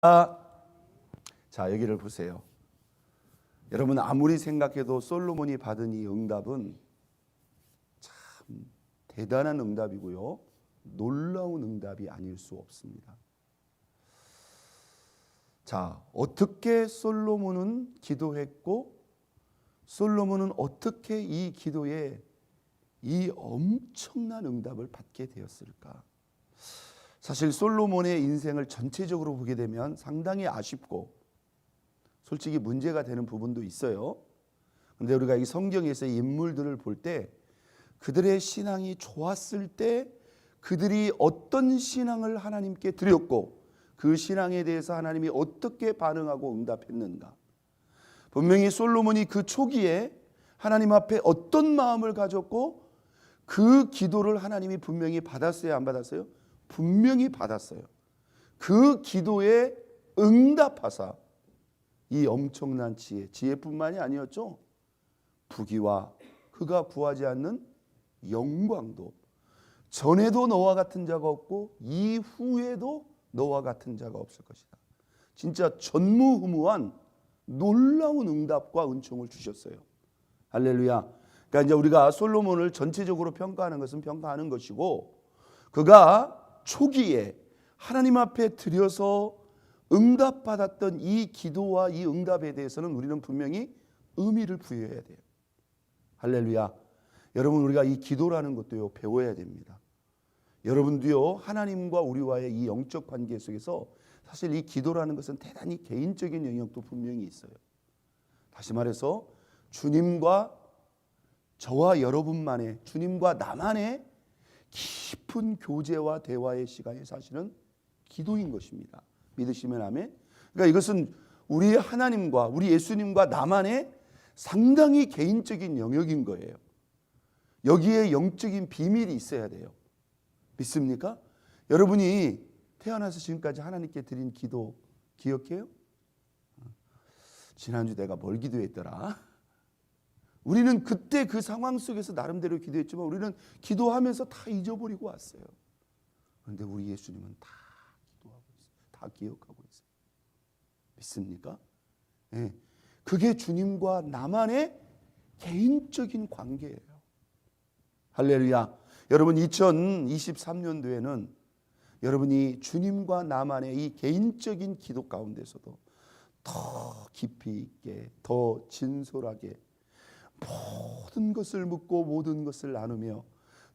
자, 여기를 보세요. 여러분, 아무리 생각해도 솔로몬이 받은 이 응답은 참 대단한 응답이고요, 놀라운 응답이 아닐 수 없습니다. 자, 어떻게 솔로몬은 기도했고, 솔로몬은 어떻게 이 기도에 이 엄청난 응답을 받게 되었을까? 사실 솔로몬의 인생을 전체적으로 보게 되면 상당히 아쉽고 솔직히 문제가 되는 부분도 있어요. 그런데 우리가 이 성경에서의 인물들을 볼 때 그들의 신앙이 좋았을 때 그들이 어떤 신앙을 하나님께 드렸고 그 신앙에 대해서 하나님이 어떻게 반응하고 응답했는가. 분명히 솔로몬이 그 초기에 하나님 앞에 어떤 마음을 가졌고 그 기도를 하나님이 분명히 받았어요, 안 받았어요? 분명히 받았어요. 그 기도에 응답하사 이 엄청난 지혜뿐만이 아니었죠. 부귀와 그가 구하지 않는 영광도, 전에도 너와 같은 자가 없고 이후에도 너와 같은 자가 없을 것이다. 진짜 전무후무한 놀라운 응답과 은총을 주셨어요. 할렐루야. 그러니까 이제 우리가 솔로몬을 전체적으로 평가하는 것은 평가하는 것이고, 그가 초기에 하나님 앞에 드려서 응답받았던 이 기도와 이 응답에 대해서는 우리는 분명히 의미를 부여해야 돼요. 할렐루야. 여러분, 우리가 이 기도라는 것도요, 배워야 됩니다. 여러분도요, 하나님과 우리와의 이 영적 관계 속에서 사실 이 기도라는 것은 대단히 개인적인 영역도 분명히 있어요. 다시 말해서 주님과 저와 여러분만의, 주님과 나만의 깊은 교제와 대화의 시간이 사실은 기도인 것입니다. 믿으시면 아멘. 그러니까 이것은 우리 하나님과 우리 예수님과 나만의 상당히 개인적인 영역인 거예요. 여기에 영적인 비밀이 있어야 돼요. 믿습니까? 여러분이 태어나서 지금까지 하나님께 드린 기도 기억해요? 지난주 내가 뭘 기도했더라? 우리는 그때 그 상황 속에서 나름대로 기도했지만 우리는 기도하면서 다 잊어버리고 왔어요. 그런데 우리 예수님은 다 기도하고 있어요. 다 기억하고 있어요. 믿습니까? 네. 그게 주님과 나만의 개인적인 관계예요. 할렐루야. 여러분, 2023년도에는 여러분이 주님과 나만의 이 개인적인 기도 가운데서도 더 깊이 있게, 더 진솔하게 모든 것을 묻고 모든 것을 나누며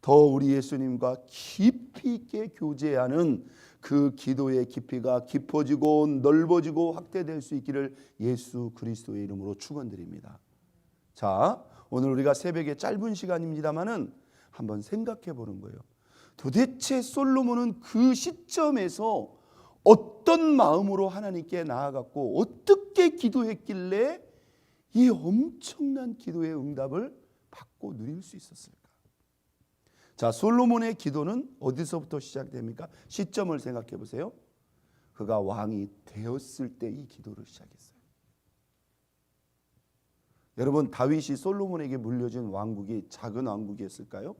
더 우리 예수님과 깊이 있게 교제하는 그 기도의 깊이가 깊어지고 넓어지고 확대될 수 있기를 예수 그리스도의 이름으로 축원드립니다. 자, 오늘 우리가 새벽에 짧은 시간입니다만은 한번 생각해 보는 거예요. 도대체 솔로몬은 그 시점에서 어떤 마음으로 하나님께 나아갔고 어떻게 기도했길래 이 엄청난 기도의 응답을 받고 누릴 수 있었을까? 자, 솔로몬의 기도는 어디서부터 시작됩니까? 시점을 생각해 보세요. 그가 왕이 되었을 때 이 기도를 시작했어요. 여러분, 다윗이 솔로몬에게 물려준 왕국이 작은 왕국이었을까요?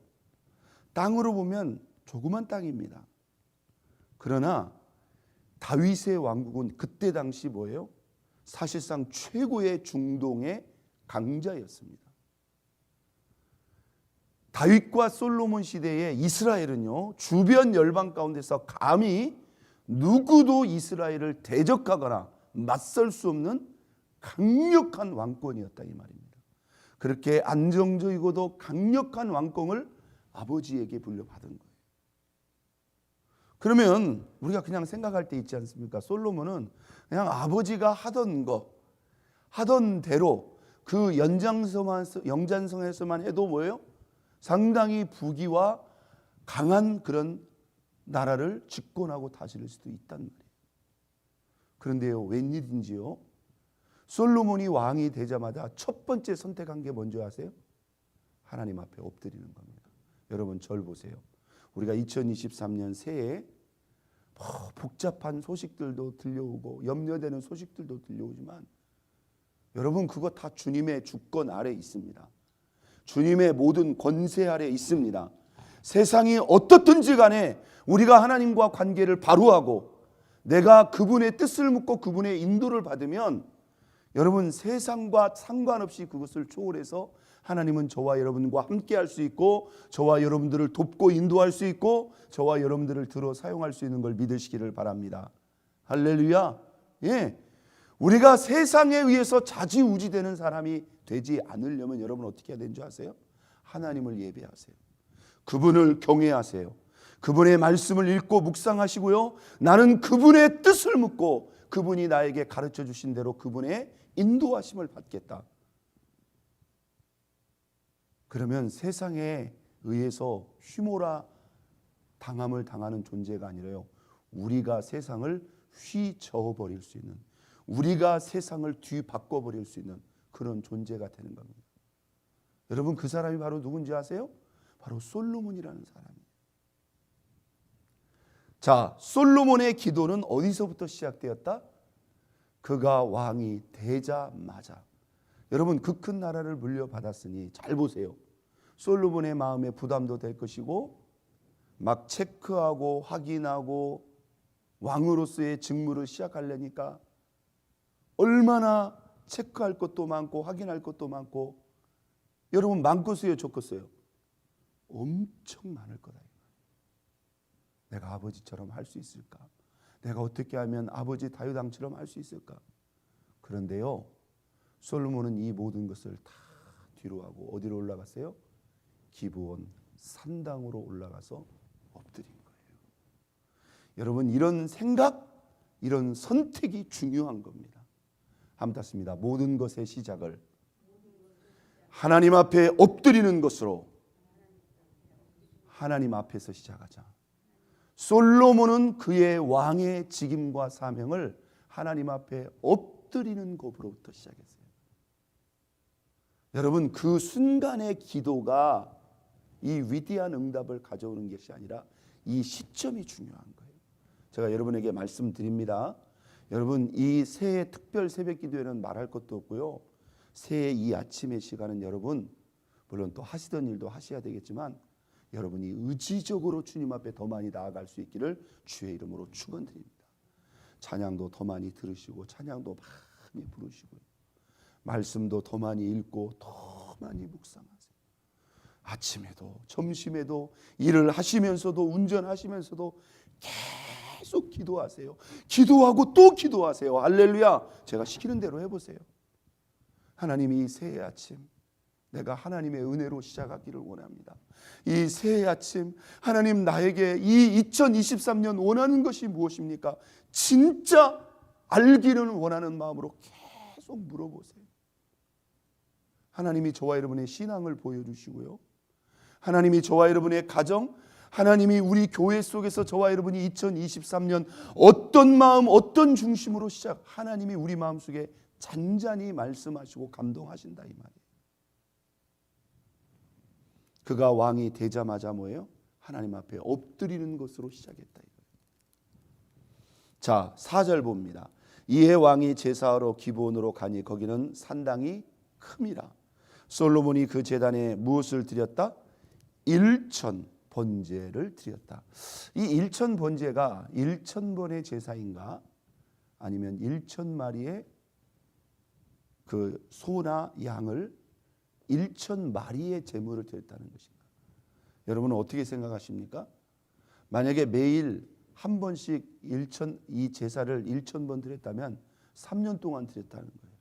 땅으로 보면 조그만 땅입니다. 그러나 다윗의 왕국은 그때 당시 뭐예요? 사실상 최고의 중동의 강자였습니다. 다윗과 솔로몬 시대의 이스라엘은요, 주변 열방 가운데서 감히 누구도 이스라엘을 대적하거나 맞설 수 없는 강력한 왕권이었다 이 말입니다. 그렇게 안정적이고도 강력한 왕권을 아버지에게 물려받은 거예요. 그러면 우리가 그냥 생각할 때 있지 않습니까? 솔로몬은 그냥 아버지가 하던 거, 하던 대로 그 연장선에서만 해도 뭐예요? 상당히 부귀와 강한 그런 나라를 집권하고 다스릴 수도 있단 말이에요. 그런데요, 웬일인지요? 솔로몬이 왕이 되자마자 첫 번째 선택한 게 뭔지 아세요? 하나님 앞에 엎드리는 겁니다. 여러분, 절 보세요. 우리가 2023년 새해에 복잡한 소식들도 들려오고 염려되는 소식들도 들려오지만 여러분, 그거 다 주님의 주권 아래 있습니다. 주님의 모든 권세 아래 있습니다. 세상이 어떻든지 간에 우리가 하나님과 관계를 바로 하고 내가 그분의 뜻을 묻고 그분의 인도를 받으면 여러분 세상과 상관없이 그것을 초월해서 하나님은 저와 여러분과 함께 할 수 있고 저와 여러분들을 돕고 인도할 수 있고 저와 여러분들을 들어 사용할 수 있는 걸 믿으시기를 바랍니다. 할렐루야. 예. 우리가 세상에 의해서 좌지우지되는 사람이 되지 않으려면 여러분 어떻게 해야 되는 줄 아세요? 하나님을 예배하세요. 그분을 경외하세요. 그분의 말씀을 읽고 묵상하시고요. 나는 그분의 뜻을 묻고 그분이 나에게 가르쳐 주신 대로 그분의 인도하심을 받겠다. 그러면 세상에 의해서 휘몰아 당함을 당하는 존재가 아니라요. 우리가 세상을 휘저어버릴 수 있는, 우리가 세상을 뒤바꿔버릴 수 있는 그런 존재가 되는 겁니다. 여러분 그 사람이 바로 누군지 아세요? 바로 솔로몬이라는 사람이에요. 자, 솔로몬의 기도는 어디서부터 시작되었다? 그가 왕이 되자마자. 여러분 그 큰 나라를 물려받았으니 잘 보세요. 솔로몬의 마음에 부담도 될 것이고 막 체크하고 확인하고 왕으로서의 직무를 시작하려니까 얼마나 체크할 것도 많고 확인할 것도 많고 여러분 많겠어요 적겠어요? 엄청 많을 거다. 내가 아버지처럼 할 수 있을까? 내가 어떻게 하면 아버지 다윗 왕처럼 할 수 있을까? 그런데요 솔로몬은 이 모든 것을 다 뒤로 하고 어디로 올라갔어요? 기브온 산당으로 올라가서 엎드린 거예요. 여러분 이런 생각, 이런 선택이 중요한 겁니다. 한번 땄습니다. 모든 것의 시작을 하나님 앞에 엎드리는 것으로 하나님 앞에서 시작하자. 솔로몬은 그의 왕의 직임과 사명을 하나님 앞에 엎드리는 것으로부터 시작했어요. 여러분 그 순간의 기도가 이 위대한 응답을 가져오는 것이 아니라 이 시점이 중요한 거예요. 제가 여러분에게 말씀드립니다. 여러분 이 새해 특별 새벽 기도에는 말할 것도 없고요. 새해 이 아침의 시간은 여러분 물론 또 하시던 일도 하셔야 되겠지만 여러분이 의지적으로 주님 앞에 더 많이 나아갈 수 있기를 주의 이름으로 축원드립니다. 찬양도 더 많이 들으시고 찬양도 많이 부르시고요. 말씀도 더 많이 읽고 더 많이 묵상하세요. 아침에도 점심에도 일을 하시면서도 운전하시면서도 계속 기도하세요. 기도하고 또 기도하세요. 할렐루야. 제가 시키는 대로 해보세요. 하나님이 이 새해 아침 내가 하나님의 은혜로 시작하기를 원합니다. 이 새해 아침 하나님 나에게 이 2023년 원하는 것이 무엇입니까? 진짜 알기를 원하는 마음으로 계속 물어보세요. 하나님이 저와 여러분의 신앙을 보여주시고요. 하나님이 저와 여러분의 가정, 하나님이 우리 교회 속에서 저와 여러분이 2023년 어떤 마음, 어떤 중심으로 시작, 하나님이 우리 마음속에 잔잔히 말씀하시고 감동하신다 이 말이에요. 그가 왕이 되자마자 뭐예요? 하나님 앞에 엎드리는 것으로 시작했다. 자, 4절 봅니다. 이에 왕이 제사하러 기브온으로 가니 거기는 산당이 큼이라. 솔로몬이 그 제단에 무엇을 드렸다? 1천 번제를 드렸다. 이 1천 번제가 1,000번의 제사인가 아니면 1,000마리의 그 소나 양을 1,000마리의 제물을 드렸다는 것인가? 여러분은 어떻게 생각하십니까? 만약에 매일 한 번씩 이 제사를 1,000번 드렸다면 3년 동안 드렸다는 거예요.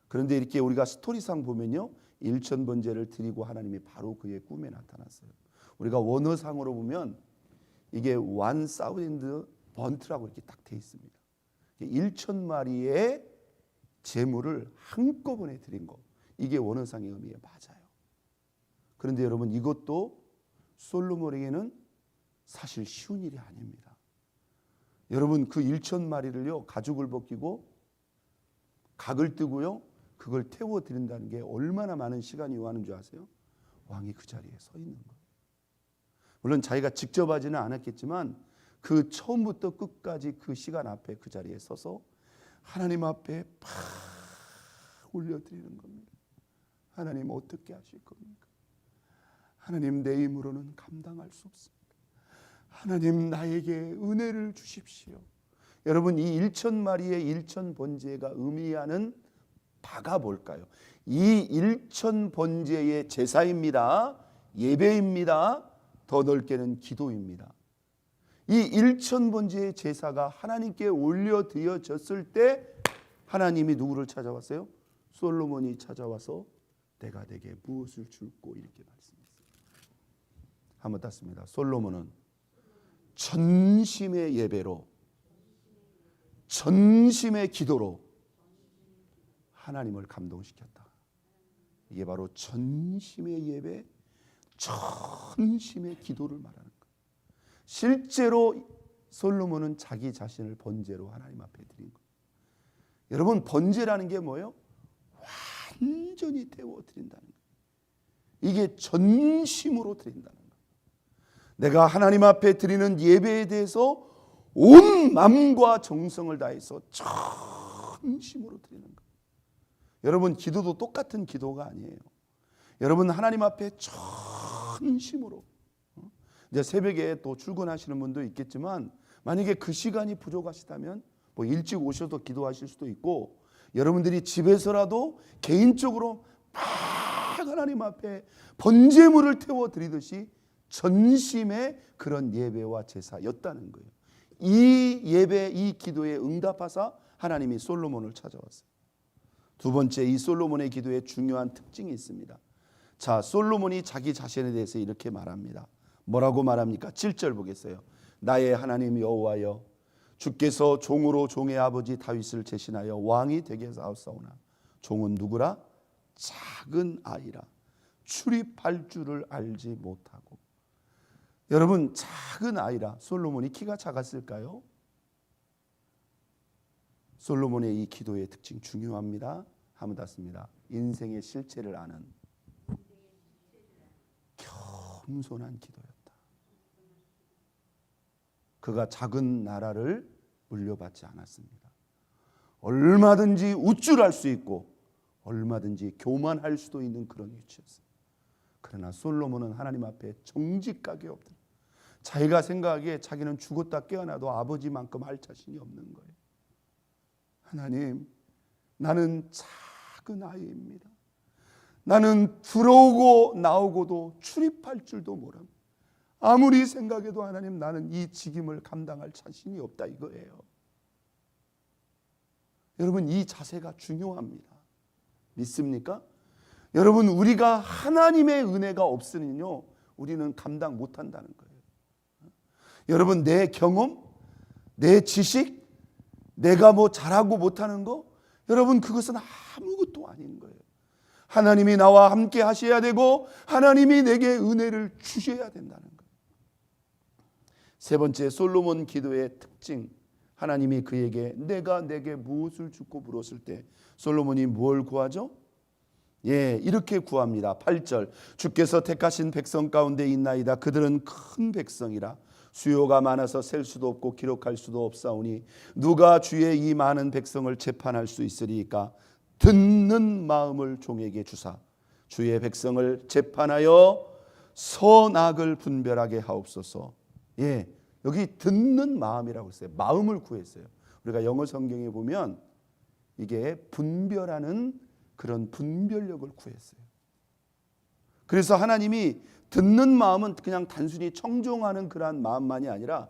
그런데 이렇게 우리가 스토리상 보면요, 1,000번제를 드리고 하나님이 바로 그의 꿈에 나타났어요. 우리가 원어상으로 보면 이게 1,000 번트라고 이렇게 딱 돼 있습니다. 1,000마리의 제물을 한꺼번에 드린 거, 이게 원어상의 의미에 맞아요. 그런데 여러분 이것도 솔로몬에게는 사실 쉬운 일이 아닙니다. 여러분 그 1,000마리를요 가죽을 벗기고 각을 뜨고요 그걸 태워 드린다는 게 얼마나 많은 시간이 요하는 줄 아세요? 왕이 그 자리에 서 있는 거예요. 물론 자기가 직접 하지는 않았겠지만 그 처음부터 끝까지 그 시간 앞에 그 자리에 서서 하나님 앞에 팍 올려드리는 겁니다. 하나님 어떻게 하실 겁니까? 하나님 내 힘으로는 감당할 수 없습니다. 하나님 나에게 은혜를 주십시오. 여러분, 이 1,000마리의 1,000번제가 의미하는 바가 뭘까요? 이 1,000번제의 제사입니다. 예배입니다. 더 넓게는 기도입니다. 이 1,000번제의 제사가 하나님께 올려드려졌을 때 하나님이 누구를 찾아왔어요? 솔로몬이 찾아와서 내가 내게 무엇을 줄꼬 이렇게 말씀했어요. 한번 땄습니다. 솔로몬은 전심의 예배로, 전심의 기도로 하나님을 감동시켰다. 이게 바로 전심의 예배, 전심의 기도를 말하는 거예요. 실제로 솔로몬은 자기 자신을 번제로 하나님 앞에 드린 거예요. 여러분, 번제라는 게 뭐예요? 완전히 태워 드린다는 거예요. 이게 전심으로 드린다는 거예요. 내가 하나님 앞에 드리는 예배에 대해서 온 마음과 정성을 다해서 전심으로 드리는 거예요. 여러분, 기도도 똑같은 기도가 아니에요. 여러분, 하나님 앞에 전심으로, 이제 새벽에 또 출근하시는 분도 있겠지만 만약에 그 시간이 부족하시다면 뭐 일찍 오셔서 기도하실 수도 있고, 여러분들이 집에서라도 개인적으로 막 하나님 앞에 번제물을 태워 드리듯이 전심의 그런 예배와 제사였다는 거예요. 이 예배, 이 기도에 응답하사 하나님이 솔로몬을 찾아왔어요. 두 번째, 이 솔로몬의 기도에 중요한 특징이 있습니다. 자, 솔로몬이 자기 자신에 대해서 이렇게 말합니다. 뭐라고 말합니까? 7절 보겠어요. 나의 하나님 여호와여, 주께서 종으로 종의 아버지 다윗을 제신하여 왕이 되게 하사오나 종은 누구라? 작은 아이라 출입할 줄을 알지 못하고. 여러분, 작은 아이라. 솔로몬이 키가 작았을까요? 솔로몬의 이 기도의 특징 중요합니다. 한번 닿습니다. 인생의 실체를 아는 겸손한 기도였다. 그가 작은 나라를 물려받지 않았습니다. 얼마든지 우쭐할 수 있고 얼마든지 교만할 수도 있는 그런 위치였어요. 그러나 솔로몬은 하나님 앞에 정직하게 엎드려 자기가 생각하기에 자기는 죽었다 깨어나도 아버지만큼 할 자신이 없는 거예요. 하나님, 나는 작은 아이입니다. 나는 들어오고 나오고도 출입할 줄도 모릅니다. 아무리 생각해도 하나님, 나는 이 직임을 감당할 자신이 없다 이거예요. 여러분, 이 자세가 중요합니다. 믿습니까? 여러분, 우리가 하나님의 은혜가 없으면요, 우리는 감당 못한다는 거예요. 여러분, 내 경험, 내 지식, 내가 뭐 잘하고 못하는 거, 여러분, 그것은 아무것도 아닌 거예요. 하나님이 나와 함께 하셔야 되고 하나님이 내게 은혜를 주셔야 된다는 거예요. 세 번째, 솔로몬 기도의 특징. 하나님이 그에게 내가 내게 무엇을 주고 물었을 때 솔로몬이 뭘 구하죠? 이렇게 구합니다. 8절, 주께서 택하신 백성 가운데 있나이다. 그들은 큰 백성이라 수요가 많아서 셀 수도 없고 기록할 수도 없사오니 누가 주의 이 많은 백성을 재판할 수 있으리까? 듣는 마음을 종에게 주사 주의 백성을 재판하여 선악을 분별하게 하옵소서. 여기 듣는 마음이라고 했어요. 마음을 구했어요. 우리가 영어 성경에 보면 이게 분별하는 그런 분별력을 구했어요. 그래서 하나님이 듣는 마음은 그냥 단순히 청종하는 그러한 마음만이 아니라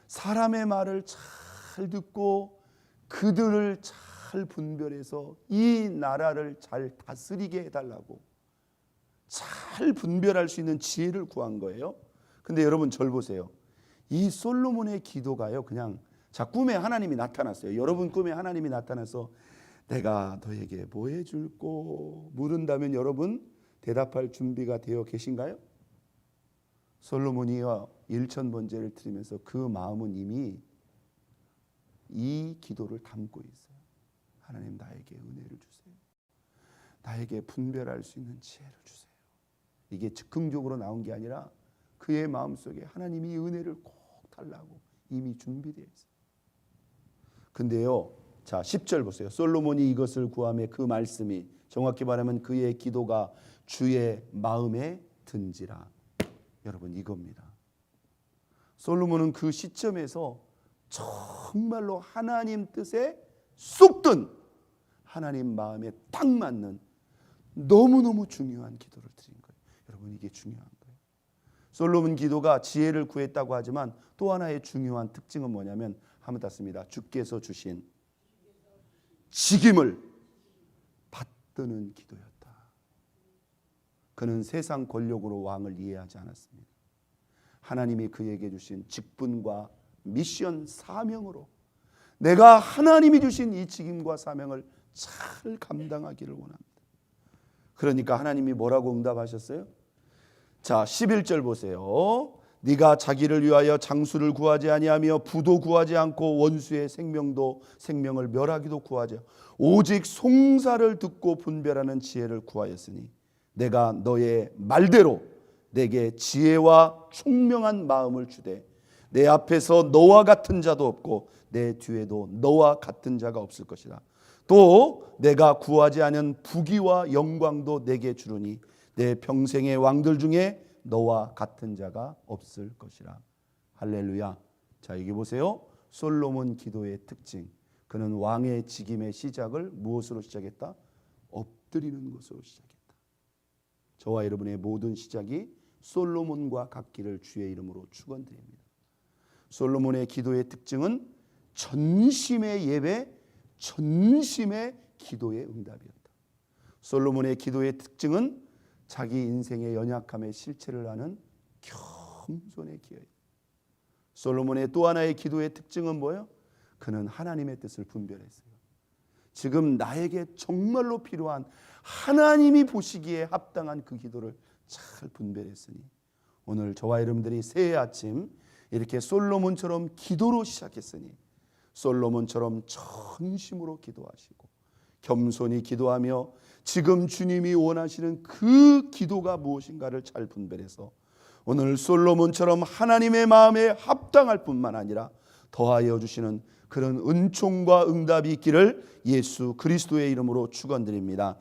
사람의 말을 잘 듣고 그들을 잘 분별해서 이 나라를 잘 다스리게 해달라고 잘 분별할 수 있는 지혜를 구한 거예요. 근데 여러분, 절 보세요. 이 솔로몬의 기도가요, 그냥 꿈에 하나님이 나타났어요. 여러분 꿈에 하나님이 나타나서 내가 너에게 뭐 해줄꼬 물은다면 여러분 대답할 준비가 되어 계신가요? 솔로몬이요 1,000번제를 드리면서 그 마음은 이미 이 기도를 담고 있어요. 하나님, 나에게 은혜를 주세요. 나에게 분별할 수 있는 지혜를 주세요. 이게 즉흥적으로 나온 게 아니라 그의 마음속에 하나님이 은혜를 꼭 달라고 이미 준비되어 있어요. 근데요, 자 10절 보세요. 솔로몬이 이것을 구하며 그 말씀이, 정확히 말하면 그의 기도가 주의 마음에 든지라. 여러분, 이겁니다. 솔로몬은 그 시점에서 정말로 하나님 뜻에 쏙든 하나님 마음에 딱 맞는 너무너무 중요한 기도를 드린 거예요. 여러분, 이게 중요한 거예요. 솔로몬 기도가 지혜를 구했다고 하지만 또 하나의 중요한 특징은 뭐냐면 한번 땄습니다. 주께서 주신 직임을 받드는 기도였다. 그는 세상 권력으로 왕을 이해하지 않았습니다. 하나님이 그에게 주신 직분과 미션, 사명으로 내가 하나님이 주신 이 직임과 사명을 잘 감당하기를 원합니다. 그러니까 하나님이 뭐라고 응답하셨어요? 자, 11절 보세요. 네가 자기를 위하여 장수를 구하지 아니하며 부도 구하지 않고 원수의 생명을 멸하기도 구하지 오직 송사를 듣고 분별하는 지혜를 구하였으니 내가 너의 말대로 내게 지혜와 총명한 마음을 주되 내 앞에서 너와 같은 자도 없고 내 뒤에도 너와 같은 자가 없을 것이라. 또 내가 구하지 않은 부귀와 영광도 내게 주르니 내 평생의 왕들 중에 너와 같은 자가 없을 것이라. 할렐루야. 자, 여기 보세요. 솔로몬 기도의 특징. 그는 왕의 직임의 시작을 무엇으로 시작했다? 엎드리는 것으로 시작했다. 저와 여러분의 모든 시작이 솔로몬과 같기를 주의 이름으로 축원드립니다. 솔로몬의 기도의 특징은 전심의 예배, 전심의 기도의 응답이었다. 솔로몬의 기도의 특징은 자기 인생의 연약함의 실체를 아는 겸손의 기도였다. 솔로몬의 또 하나의 기도의 특징은 뭐예요? 그는 하나님의 뜻을 분별했어요. 지금 나에게 정말로 필요한 하나님이 보시기에 합당한 그 기도를 잘 분별했으니 오늘 저와 여러분들이 새해 아침 이렇게 솔로몬처럼 기도로 시작했으니 솔로몬처럼 전심으로 기도하시고 겸손히 기도하며 지금 주님이 원하시는 그 기도가 무엇인가를 잘 분별해서 오늘 솔로몬처럼 하나님의 마음에 합당할 뿐만 아니라 더하여 주시는 그런 은총과 응답이 있기를 예수 그리스도의 이름으로 축원드립니다.